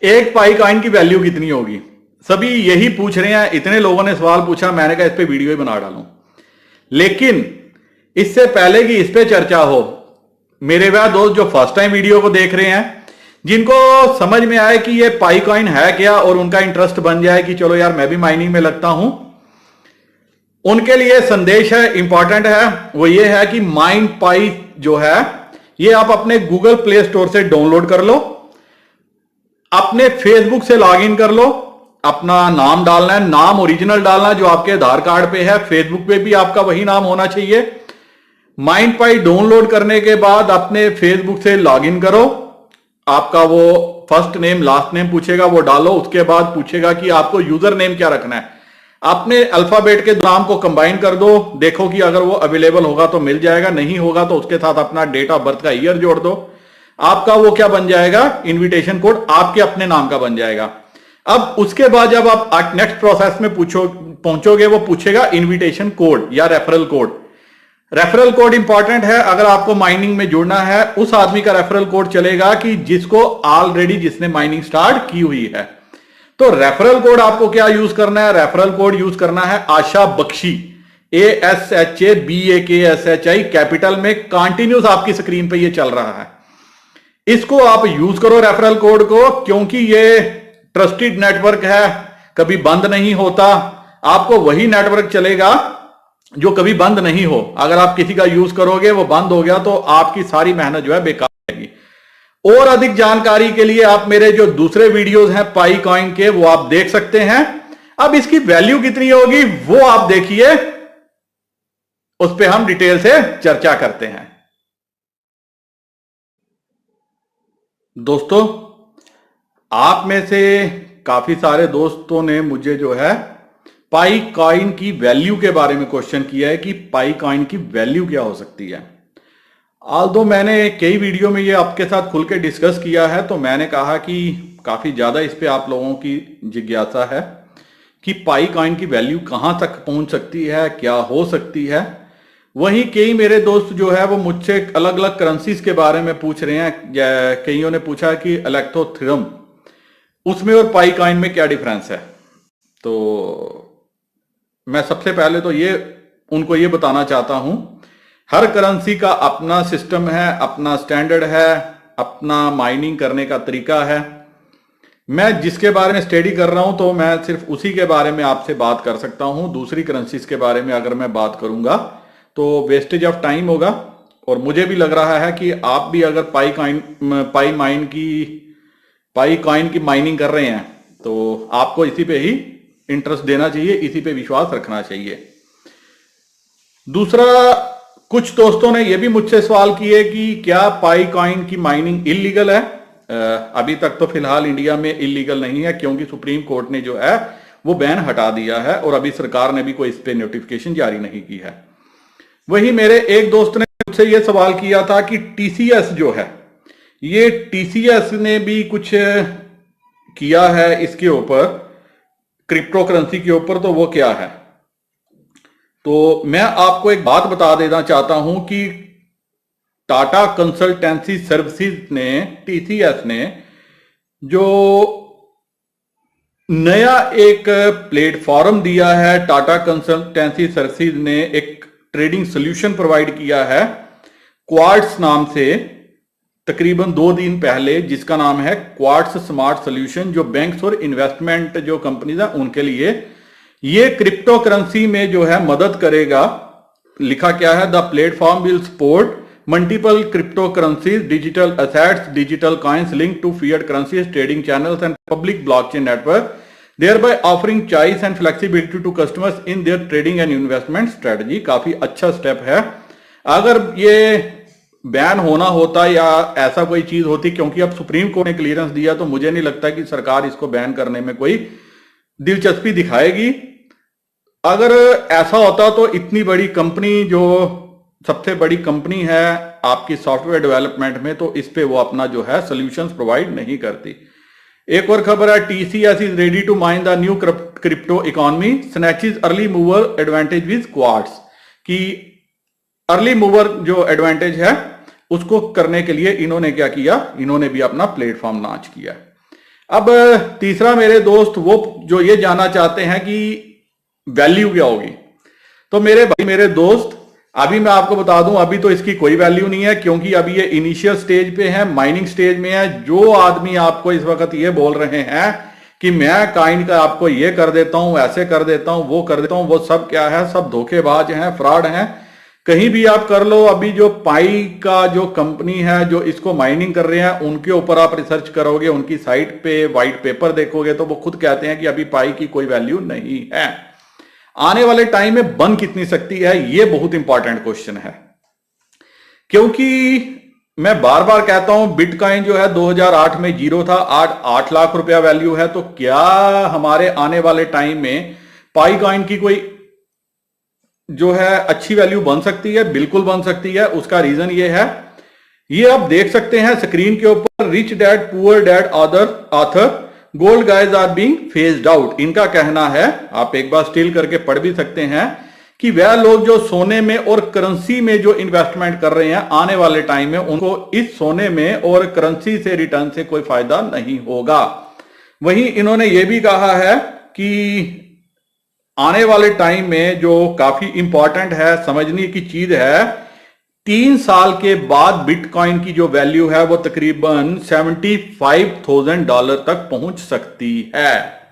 एक पाई कॉइन की वैल्यू कितनी होगी? सभी यही पूछ रहे हैं, इतने लोगों ने सवाल पूछा, मैंने कहा इस पे वीडियो ही बना डालूं। लेकिन इससे पहले कि इस पे चर्चा हो, मेरे वह दोस्त जो फर्स्ट टाइम वीडियो को देख रहे हैं, जिनको समझ में आए कि ये पाई कॉइन है क्या और उनका इंटरेस्ट बन जाए कि चलो यार मैं भी माइनिंग में लगता हूं, उनके लिए संदेश है, इंपॉर्टेंट है। वो ये है कि माइन पाई जो है ये आप अपने गूगल प्ले स्टोर से डाउनलोड कर लो, अपने फेसबुक से लॉगिन कर लो, अपना नाम डालना है, नाम ओरिजिनल डालना जो आपके आधार कार्ड पे है, फेसबुक पे भी आपका वही नाम होना चाहिए। माइंड पाई डाउनलोड करने के बाद अपने फेसबुक से लॉगिन करो, आपका वो फर्स्ट नेम लास्ट नेम पूछेगा वो डालो, उसके बाद पूछेगा कि आपको यूजर नेम क्या रखना है, अपने अल्फाबेट के नाम को कंबाइन कर दो, देखो कि अगर वो अवेलेबल होगा तो मिल जाएगा, नहीं होगा तो उसके साथ अपना डेट ऑफ बर्थ का ईयर जोड़ दो, आपका वो क्या बन जाएगा, इनविटेशन कोड आपके अपने नाम का बन जाएगा। अब उसके बाद जब आप नेक्स्ट प्रोसेस में पहुंचोगे, वो पूछेगा इनविटेशन कोड या referral code. Referral code important है, अगर आपको माइनिंग में जुड़ना है उस आदमी का रेफरल कोड चलेगा कि जिसको ऑलरेडी जिसने माइनिंग स्टार्ट की हुई है। तो रेफरल कोड आपको क्या यूज करना है? रेफरल कोड यूज करना है आशा बख्शी, ASHABAKSHI कैपिटल में, कंटिन्यूस आपकी स्क्रीन पे ये चल रहा है। इसको आप यूज करो रेफरल कोड को, क्योंकि ये ट्रस्टेड नेटवर्क है, कभी बंद नहीं होता, आपको वही नेटवर्क चलेगा जो कभी बंद नहीं हो। अगर आप किसी का यूज करोगे वो बंद हो गया तो आपकी सारी मेहनत जो है बेकार रहेगी। और अधिक जानकारी के लिए आप मेरे जो दूसरे वीडियोस हैं पाई कॉइन के वो आप देख सकते हैं। अब इसकी वैल्यू कितनी होगी वो आप देखिए, उस पर हम डिटेल से चर्चा करते हैं। दोस्तों, आप में से काफी सारे दोस्तों ने मुझे जो है पाई कॉइन की वैल्यू के बारे में क्वेश्चन किया है कि पाई कॉइन की वैल्यू क्या हो सकती है। आल्दो मैंने कई वीडियो में ये आपके साथ खुल के डिस्कस किया है, तो मैंने कहा कि काफी ज्यादा इस पे आप लोगों की जिज्ञासा है कि पाई कॉइन की वैल्यू कहां तक पहुंच सकती है, क्या हो सकती है। वहीं कई मेरे दोस्त जो है वो मुझसे अलग अलग करेंसीज के बारे में पूछ रहे हैं। कईयों ने पूछा कि इलेक्ट्रोथ्योरम, उसमें और पाई कॉइन में क्या डिफरेंस है। तो मैं सबसे पहले तो ये उनको ये बताना चाहता हूं, हर करेंसी का अपना सिस्टम है, अपना स्टैंडर्ड है, अपना माइनिंग करने का तरीका है। मैं जिसके बारे में स्टडी कर रहा हूं तो मैं सिर्फ उसी के बारे में आपसे बात कर सकता हूं। दूसरी करेंसीज के बारे में अगर मैं बात करूंगा तो वेस्टेज ऑफ टाइम होगा। और मुझे भी लग रहा है कि आप भी अगर पाई कॉइन की माइनिंग कर रहे हैं तो आपको इसी पे ही इंटरेस्ट देना चाहिए, इसी पे विश्वास रखना चाहिए। दूसरा, कुछ दोस्तों ने यह भी मुझसे सवाल किए कि क्या पाई कॉइन की माइनिंग इलीगल है। अभी तक तो फिलहाल इंडिया में इलीगल नहीं है, क्योंकि सुप्रीम कोर्ट ने जो है वो बैन हटा दिया है और अभी सरकार ने भी कोई इस पे नोटिफिकेशन जारी नहीं की है। वही मेरे एक दोस्त ने मुझसे यह सवाल किया था कि टीसीएस जो है, ये टीसीएस ने भी कुछ किया है इसके ऊपर, क्रिप्टो करेंसी के ऊपर, तो वो क्या है। तो मैं आपको एक बात बता देना चाहता हूं कि टाटा कंसल्टेंसी सर्विसेज ने, टीसीएस ने, जो नया एक प्लेटफॉर्म दिया है, टाटा कंसल्टेंसी सर्विसेज ने एक ट्रेडिंग सोल्यूशन प्रोवाइड किया है क्वार्ट्स नाम से, तकरीबन 2 दिन पहले, जिसका नाम है क्वार्ट्स स्मार्ट सोल्यूशन, जो बैंक्स और इन्वेस्टमेंट जो कंपनीज है उनके लिए ये क्रिप्टो करेंसी में जो है मदद करेगा। लिखा क्या है, the platform will support multiple crypto currencies, digital assets, digital coins link to fiat currencies, trading channels and public blockchain network, thereby offering choice and flexibility to customers in their trading and investment strategy। काफी अच्छा step है। अगर ये ban होना होता या ऐसा कोई चीज होती, क्योंकि अब सुप्रीम कोर्ट ने क्लियरेंस दिया, तो मुझे नहीं लगता कि सरकार इसको बैन करने में कोई दिलचस्पी दिखाएगी। अगर ऐसा होता तो इतनी बड़ी कंपनी, जो सबसे बड़ी कंपनी है आपकी सॉफ्टवेयर डेवलपमेंट में, तो इस पे वो अपना जो है सॉल्यूशंस प्रोवाइड नहीं करती। एक और खबर है, TCS is ready to mine the new crypto economy, snatches early mover advantage with quartz, कि अर्ली मूवर जो एडवांटेज है उसको करने के लिए इन्होंने क्या किया, इन्होंने भी अपना प्लेटफॉर्म लॉन्च किया। अब तीसरा मेरे दोस्त वो जो ये जानना चाहते हैं कि वैल्यू क्या होगी। तो मेरे भाई मेरे दोस्त, अभी मैं आपको बता दूं, अभी तो इसकी कोई वैल्यू नहीं है, क्योंकि अभी ये इनिशियल स्टेज पे है, माइनिंग स्टेज में है। जो आदमी आपको इस वक्त ये बोल रहे हैं कि मैं काइन का आपको ये कर देता हूं, ऐसे कर देता हूं, वो कर देता हूं, वो सब क्या है? सब धोखेबाज हैं, फ्रॉड हैं। कहीं भी आप कर लो। अभी जो पाई का जो कंपनी है जो इसको माइनिंग कर रहे हैं, उनके ऊपर आप रिसर्च करोगे, उनकी साइट पे व्हाइट पेपर देखोगे, तो वो खुद कहते हैं कि अभी पाई की कोई वैल्यू नहीं है। आने वाले टाइम में बन कितनी सकती है, ये बहुत इंपॉर्टेंट क्वेश्चन है। क्योंकि मैं बार बार कहता हूं, बिटकॉइन जो है 2008 में जीरो था, आज 8 लाख रुपया वैल्यू है। तो क्या हमारे आने वाले टाइम में पाई कॉइन की कोई जो है अच्छी वैल्यू बन सकती है? बिल्कुल बन सकती है। उसका रीजन ये है, ये आप देख सकते हैं स्क्रीन के ऊपर, rich dad poor dad author gold guys are being phased out. इनका कहना है, आप एक बार स्टिल करके पढ़ भी सकते हैं, कि वह लोग जो सोने में और करेंसी में जो इन्वेस्टमेंट कर रहे हैं, आने वाले टाइम में उनको इस सोने में और करेंसी से रिटर्न से कोई फायदा नहीं होगा। वहीं इन्होंने यह भी कहा है कि आने वाले टाइम में जो काफी इंपॉर्टेंट है, समझने की चीज है, 3 साल के बाद बिटकॉइन की जो वैल्यू है वो तकरीबन $75,000 तक पहुंच सकती है।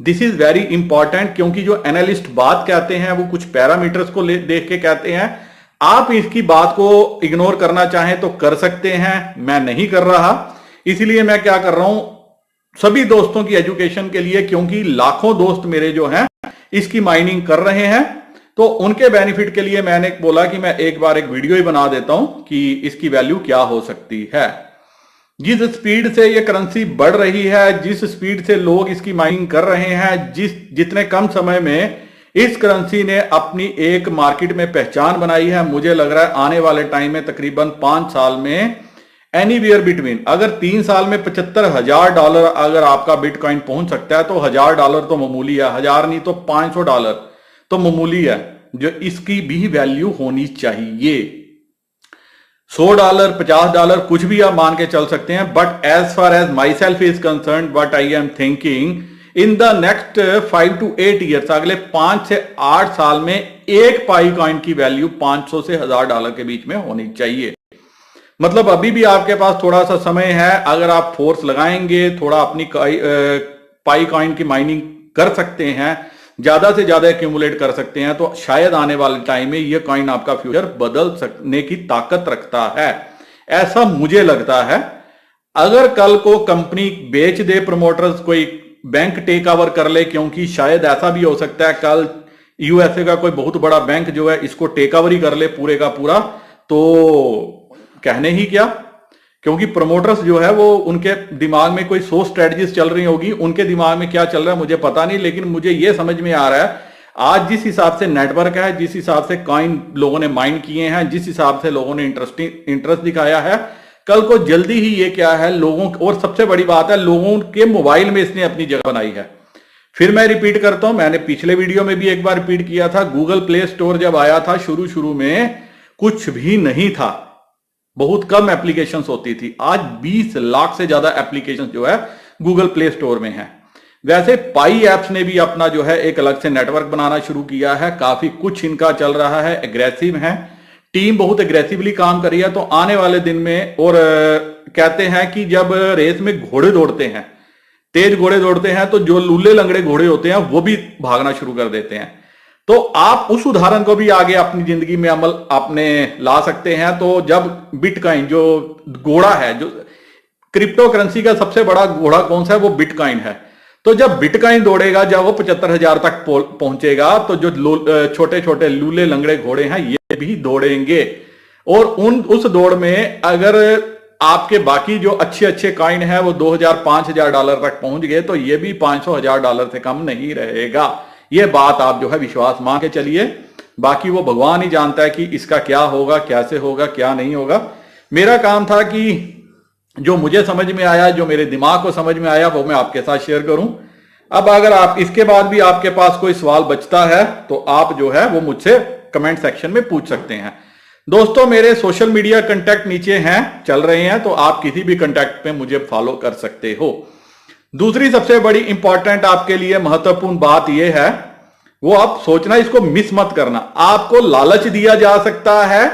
दिस इज वेरी इंपॉर्टेंट, क्योंकि जो एनालिस्ट बात कहते हैं वो कुछ पैरामीटर्स को देख के कहते हैं। आप इसकी बात को इग्नोर करना चाहें तो कर सकते हैं, मैं नहीं कर रहा। इसलिए मैं क्या कर रहा हूं, सभी दोस्तों की एजुकेशन के लिए, क्योंकि लाखों दोस्त मेरे जो हैं इसकी माइनिंग कर रहे हैं, तो उनके बेनिफिट के लिए मैंने बोला कि मैं एक बार एक वीडियो ही बना देता हूं कि इसकी वैल्यू क्या हो सकती है। जिस स्पीड से ये करेंसी बढ़ रही है, जिस स्पीड से लोग इसकी माइनिंग कर रहे हैं, जितने कम समय में इस करेंसी ने अपनी एक मार्केट में पहचान बनाई है, मुझे लग रहा है आने वाले टाइम में तकरीबन 5 साल में एनीवेयर बिटवीन, अगर 3 साल में $75,000 अगर आपका बिटकॉइन पहुंच सकता है, तो $1,000 तो मामूली है, 1000 नहीं तो $500 तो मामूली है, जो इसकी भी वैल्यू होनी चाहिए। $100, $50 कुछ भी आप मान के चल सकते हैं। But as far as my self is concern, what I am thinking, in the next 5 to 8 years, अगले 5 से 8 साल में एक पाई कॉइन की वैल्यू $500 से $1,000 के बीच में होनी चाहिए। मतलब अभी भी आपके पास थोड़ा सा समय है, अगर आप फोर्स लगाएंगे, थोड़ा अपनी पाई कॉइन की माइनिंग कर सकते हैं, ज्यादा से ज्यादा एक्यूमुलेट कर सकते हैं, तो शायद आने वाले टाइम में यह कॉइन आपका फ्यूचर बदल सकने की ताकत रखता है, ऐसा मुझे लगता है। अगर कल को कंपनी बेच दे, प्रमोटर्स कोई बैंक टेक ओवर कर ले, क्योंकि शायद ऐसा भी हो सकता है कल यूएसए का कोई बहुत बड़ा बैंक जो है इसको टेक ओवर ही कर ले पूरे का पूरा, तो कहने ही क्या, क्योंकि प्रमोटर्स जो है वो उनके दिमाग में कोई 100 स्ट्रेटजीज चल रही होगी, उनके दिमाग में क्या चल रहा है मुझे पता नहीं, लेकिन मुझे ये समझ में आ रहा है आज जिस हिसाब से नेटवर्क है, जिस हिसाब से कॉइन लोगों ने माइन किए हैं, जिस हिसाब से लोगों ने इंटरेस्ट दिखाया है, कल को जल्दी ही ये क्या है लोगों, और सबसे बड़ी बात है लोगों के मोबाइल में इसने अपनी जगह बनाई है। फिर मैं रिपीट करता हूं, मैंने पिछले वीडियो में भी एक बार रिपीट किया था, गूगल प्ले स्टोर जब आया था शुरू में कुछ भी नहीं था, बहुत कम एप्लीकेशंस होती थी। आज 20 लाख से ज्यादा एप्लीकेशंस जो है गूगल प्ले स्टोर में है। वैसे पाई एप्स ने भी अपना जो है एक अलग से नेटवर्क बनाना शुरू किया है, काफी कुछ इनका चल रहा है, एग्रेसिव है, टीम बहुत एग्रेसिवली काम कर रही है। तो आने वाले दिन में, और कहते हैं कि जब रेस में घोड़े दौड़ते हैं, तेज घोड़े दौड़ते हैं, तो जो लूले लंगड़े घोड़े होते हैं वो भी भागना शुरू कर देते हैं। तो आप उस उदाहरण को भी आगे अपनी जिंदगी में अमल आपने ला सकते हैं। तो जब बिटकॉइन जो घोड़ा है, जो क्रिप्टो करेंसी का सबसे बड़ा घोड़ा कौन सा है, वो बिटकॉइन है। तो जब बिटकॉइन दौड़ेगा, जब वो 75,000 तक पहुंचेगा, तो जो छोटे छोटे लूले लंगड़े घोड़े हैं ये भी दौड़ेंगे, और उस दौड़ में अगर आपके बाकी जो अच्छे अच्छे कॉइन है वो $2,000-5,000 तक पहुंच गए, तो ये भी $500,000 से कम नहीं रहेगा। ये बात आप जो है विश्वास मान के चलिए, बाकी वो भगवान ही जानता है कि इसका क्या होगा, कैसे होगा, क्या नहीं होगा। मेरा काम था कि जो मुझे समझ में आया, जो मेरे दिमाग को समझ में आया, वो मैं आपके साथ शेयर करूं। अब अगर आप इसके बाद भी आपके पास कोई सवाल बचता है तो आप जो है वो मुझसे कमेंट सेक्शन में पूछ सकते हैं। दोस्तों, मेरे सोशल मीडिया कांटेक्ट नीचे हैं, चल रहे हैं, तो आप किसी भी कांटेक्ट पे मुझे फॉलो कर सकते हो। दूसरी सबसे बड़ी इंपॉर्टेंट आपके लिए महत्वपूर्ण बात यह है, वो आप सोचना, इसको मिस मत करना। आपको लालच दिया जा सकता है,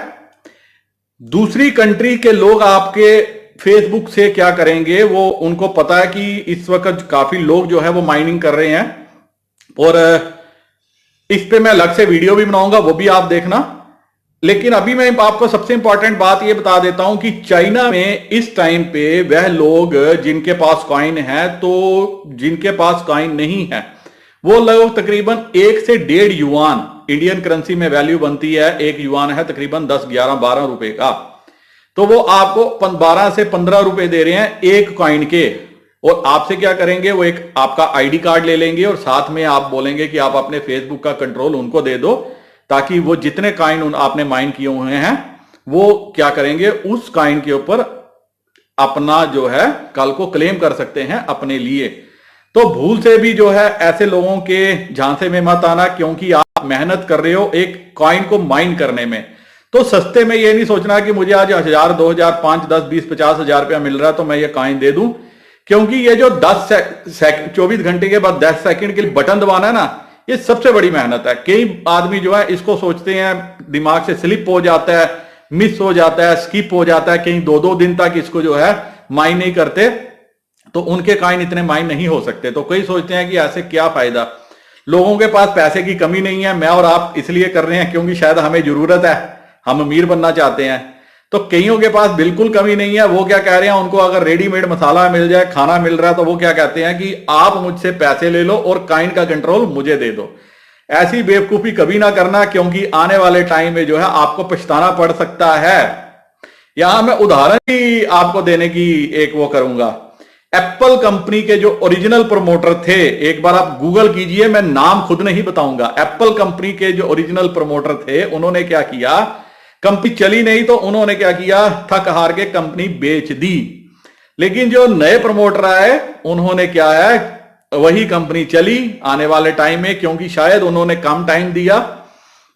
दूसरी कंट्री के लोग आपके फेसबुक से क्या करेंगे, वो उनको पता है कि इस वक्त काफी लोग जो है वो माइनिंग कर रहे हैं, और इस पे मैं अलग से वीडियो भी बनाऊंगा, वो भी आप देखना। लेकिन अभी मैं आपको सबसे इंपॉर्टेंट बात ये बता देता हूं कि चाइना में इस टाइम पे वह लोग जिनके पास कॉइन है, तो जिनके पास कॉइन नहीं है वो लोग तकरीबन 1 से 1.5 युआन इंडियन करेंसी में वैल्यू बनती है। 1 युआन है तकरीबन 10, 11, 12 रुपए का, तो वो आपको 12 से 15 रुपए दे रहे हैं एक कॉइन के। और आपसे क्या करेंगे, वो एक आपका आईडी कार्ड ले लेंगे और साथ में आप बोलेंगे कि आप अपने फेसबुक का कंट्रोल उनको दे दो, ताकि वो जितने कॉइन आपने माइन किए हुए हैं वो क्या करेंगे, उस कॉइन के ऊपर अपना जो है कल को क्लेम कर सकते हैं अपने लिए। तो भूल से भी जो है ऐसे लोगों के झांसे में मत आना, क्योंकि आप मेहनत कर रहे हो एक कॉइन को माइन करने में। तो सस्ते में ये नहीं सोचना कि मुझे आज 1000, 2000, 5, 10, 20, 50 हजार रुपया मिल रहा है तो मैं ये कॉइन दे दूं, क्योंकि ये जो 24 घंटे के बाद 10 सेकंड के लिए बटन दबाना है ना, ये सबसे बड़ी मेहनत है। कई आदमी जो है इसको सोचते हैं, दिमाग से स्लिप हो जाता है, मिस हो जाता है, स्किप हो जाता है, कहीं 2-2 दिन तक इसको जो है माइन नहीं करते, तो उनके कॉइन इतने माइन नहीं हो सकते। तो कई सोचते हैं कि ऐसे क्या फायदा, लोगों के पास पैसे की कमी नहीं है, मैं और आप इसलिए कर रहे हैं क्योंकि शायद हमें जरूरत है, हम अमीर बनना चाहते हैं। तो कईयों के पास बिल्कुल कमी नहीं है, वो क्या कह रहे हैं, उनको अगर रेडीमेड मसाला मिल जाए, खाना मिल रहा है, तो वो क्या कहते हैं कि आप मुझसे पैसे ले लो और कॉइन का कंट्रोल मुझे दे दो। ऐसी बेवकूफी कभी ना करना, क्योंकि आने वाले टाइम में जो है आपको पछताना पड़ सकता है। यहां मैं उदाहरण ही आपको देने की एक वो करूंगा। एप्पल कंपनी के जो ओरिजिनल प्रमोटर थे, एक बार आप गूगल कीजिए, मैं नाम खुद नहीं बताऊंगा। एप्पल कंपनी के जो ओरिजिनल प्रमोटर थे, उन्होंने क्या किया, कंपनी चली नहीं तो उन्होंने क्या किया, थक हार के कंपनी बेच दी। लेकिन जो नए प्रमोटर आए, उन्होंने क्या है, वही कंपनी चली आने वाले टाइम में, क्योंकि शायद उन्होंने कम टाइम दिया,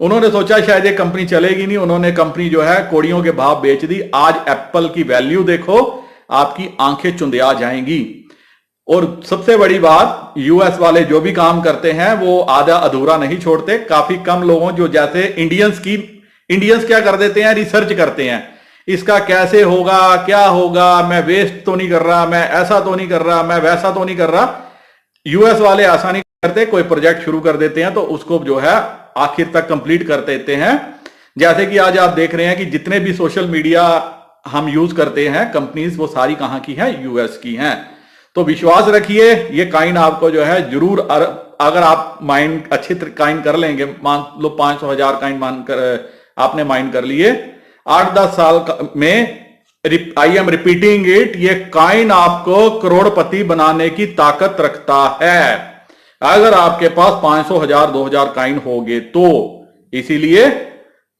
उन्होंने सोचा शायद ये कंपनी चलेगी नहीं, उन्होंने कंपनी जो है कोड़ियों के भाव बेच दी। आज एप्पल की वैल्यू देखो, आपकी आंखें चुंधिया जाएंगी। और सबसे बड़ी बात, यूएस वाले जो भी काम करते हैं वो आधा अधूरा नहीं छोड़ते। काफी कम लोगों, जो जैसे इंडियंस क्या कर देते हैं, रिसर्च करते हैं, इसका कैसे होगा, क्या होगा, मैं वेस्ट तो नहीं कर रहा, मैं ऐसा तो नहीं कर रहा, मैं वैसा तो नहीं कर रहा। यूएस वाले ऐसा नहीं करते, कोई प्रोजेक्ट शुरू कर देते हैं तो उसको जो है आखिर तक कंप्लीट कर देते हैं। जैसे कि आज आप देख रहे हैं कि जितने भी सोशल मीडिया हम यूज करते हैं कंपनीज, वो सारी कहां की हैं, यूएस की हैं। तो विश्वास रखिए, ये कॉइन आपको जो है जरूर, अगर आप माइन अच्छी कॉइन कर लेंगे, मान लो 500 हजार कॉइन मान कर आपने माइन कर लिए 8-10 साल में, आई एम रिपीटिंग इट, ये कॉइन आपको करोड़पति बनाने की ताकत रखता है, अगर आपके पास 500 हजार 2000 कॉइन होंगे तो। इसीलिए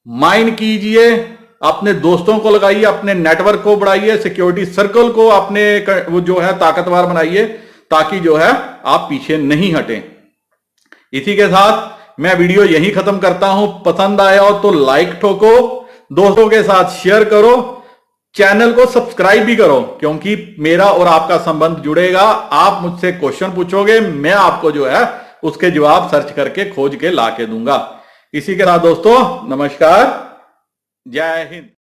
माइन कीजिए, अपने दोस्तों को लगाइए, अपने नेटवर्क को बढ़ाइए, सिक्योरिटी सर्कल को अपने वो जो है ताकतवर बनाइए, ताकि जो है आप पीछे नहीं हटें। इसी के साथ मैं वीडियो यहीं खत्म करता हूं। पसंद आया हो तो लाइक ठोको, दोस्तों के साथ शेयर करो, चैनल को सब्सक्राइब भी करो, क्योंकि मेरा और आपका संबंध जुड़ेगा। आप मुझसे क्वेश्चन पूछोगे, मैं आपको जो है उसके जवाब सर्च करके खोज के ला के दूंगा। इसी के साथ दोस्तों, नमस्कार, जय हिंद।